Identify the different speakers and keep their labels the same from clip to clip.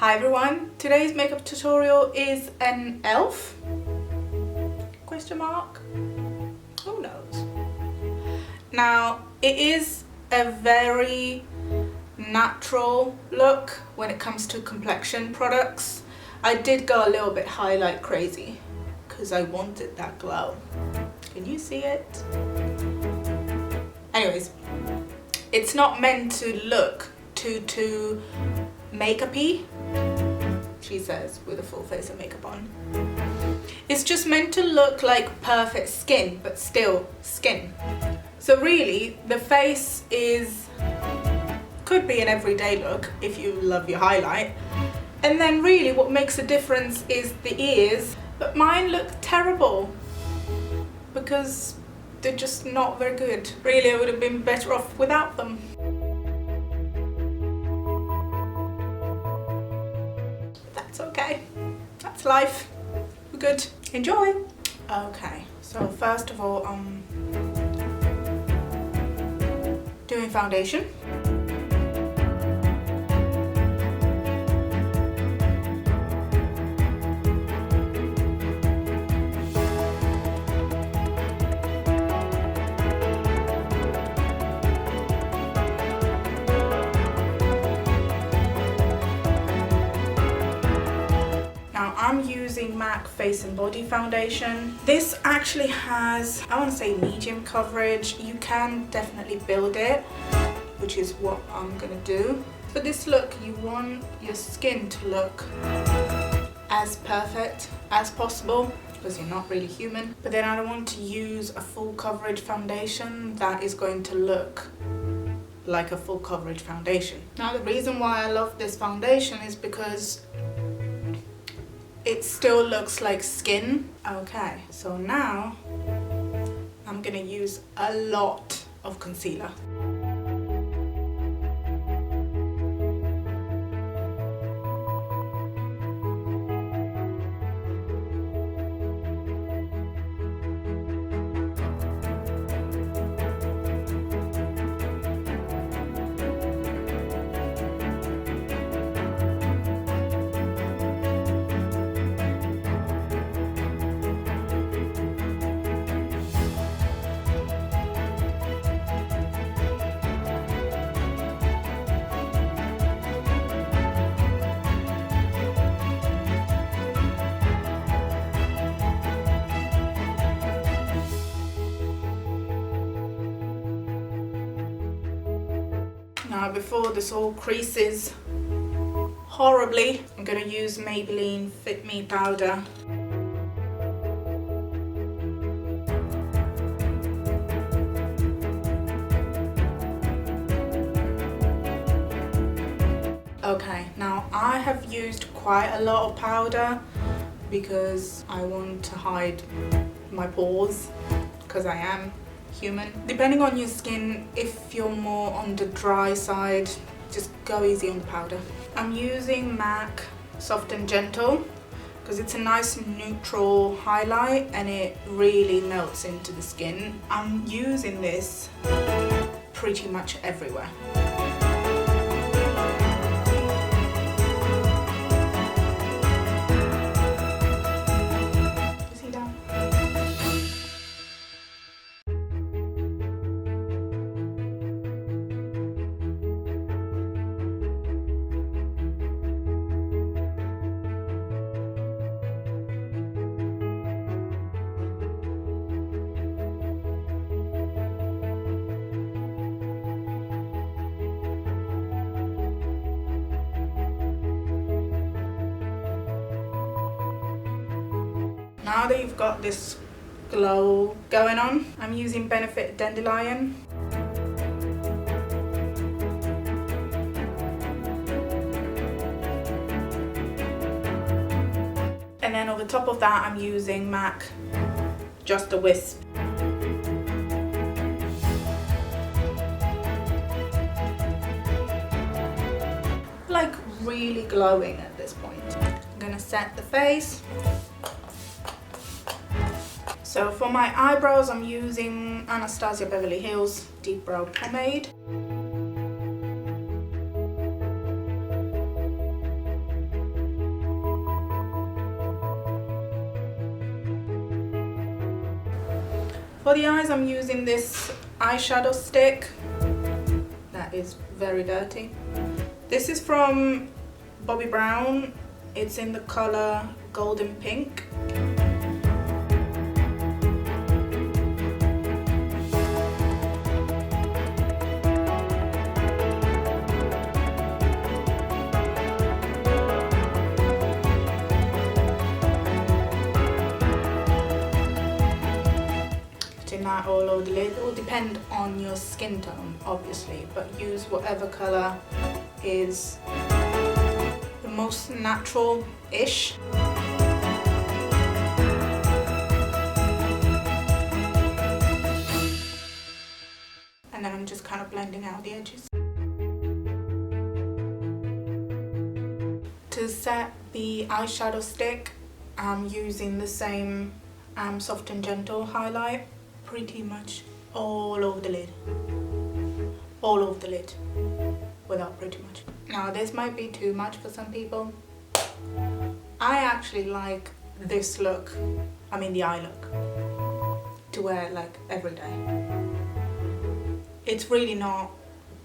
Speaker 1: Hi everyone, today's makeup tutorial is an elf? Question mark? Who knows? Now, it is a very natural look when it comes to complexion products. I did go a little bit highlight crazy because I wanted that glow. Can you see it? Anyways, it's not meant to look too makeup-y, she says with a full face of makeup on. It's just meant to look like perfect skin, but still skin. So really, the face could be an everyday look if you love your highlight. And then really what makes a difference is the ears, but mine look terrible because they're just not very good. Really, I would have been better off without them. That's okay. That's life. We're good. Enjoy. Okay, so first of all, I'm doing foundation. I'm using MAC Face and Body Foundation. This actually has, I want to say, medium coverage. You can definitely build it, which is what I'm gonna do. For this look, you want your skin to look as perfect as possible because you're not really human. But then I don't want to use a full coverage foundation that is going to look like a full coverage foundation. Now, the reason why I love this foundation is because it still looks like skin. Okay, so now I'm gonna use a lot of concealer. Now, before this all creases horribly, I'm gonna use Maybelline Fit Me powder. Okay, now I have used quite a lot of powder because I want to hide my pores because I am human. Depending on your skin, if you're more on the dry side, just go easy on the powder. I'm using MAC Soft and Gentle because it's a nice neutral highlight and it really melts into the skin. I'm using this pretty much everywhere. Now that you've got this glow going on, I'm using Benefit Dandelion. And then over top of that, I'm using MAC Just a Wisp. Like really glowing at this point. I'm gonna set the face. So for my eyebrows, I'm using Anastasia Beverly Hills Deep Brow Pomade. For the eyes, I'm using this eyeshadow stick that is very dirty. This is from Bobbi Brown. It's in the color Golden Pink. That all over the lid. It will depend on your skin tone, obviously, but use whatever color is the most natural-ish. And then I'm just kind of blending out the edges. To set the eyeshadow stick, I'm using the same Soft and Gentle highlight. Pretty much all over the lid. All over the lid. Without pretty much. Now this might be too much for some people. I actually like this look, I mean the eye look, to wear like every day. It's really not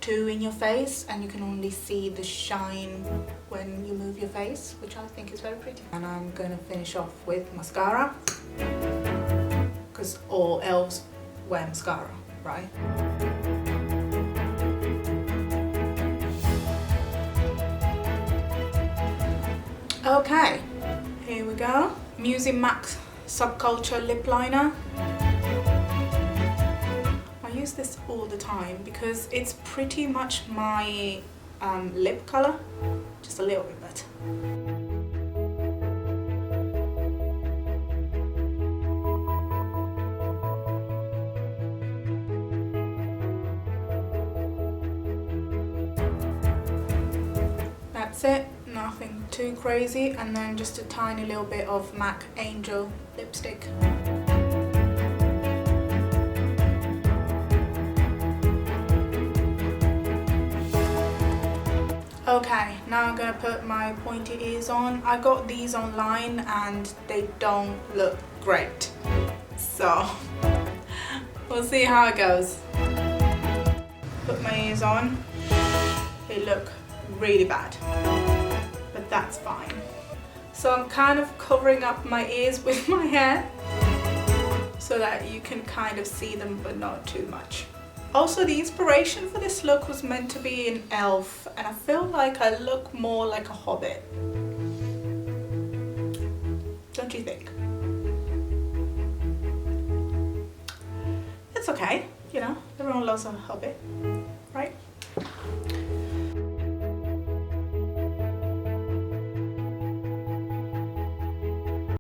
Speaker 1: too in your face and you can only see the shine when you move your face, which I think is very pretty. And I'm going to finish off with mascara. Because all elves wear mascara, right? Okay, here we go. I'm using MAC Subculture lip liner. I use this all the time because it's pretty much my lip color, just a little bit better. That's it, nothing too crazy, and then just a tiny little bit of MAC Angel lipstick. Okay, now I'm gonna put my pointy ears on. I got these online and they don't look great. So, we'll see how it goes. Put my ears on. They look really bad, but that's fine. So I'm kind of covering up my ears with my hair so that you can kind of see them but not too much. Also, the inspiration for this look was meant to be an elf and I feel like I look more like a hobbit. Don't you think? It's okay, you know, everyone loves a hobbit.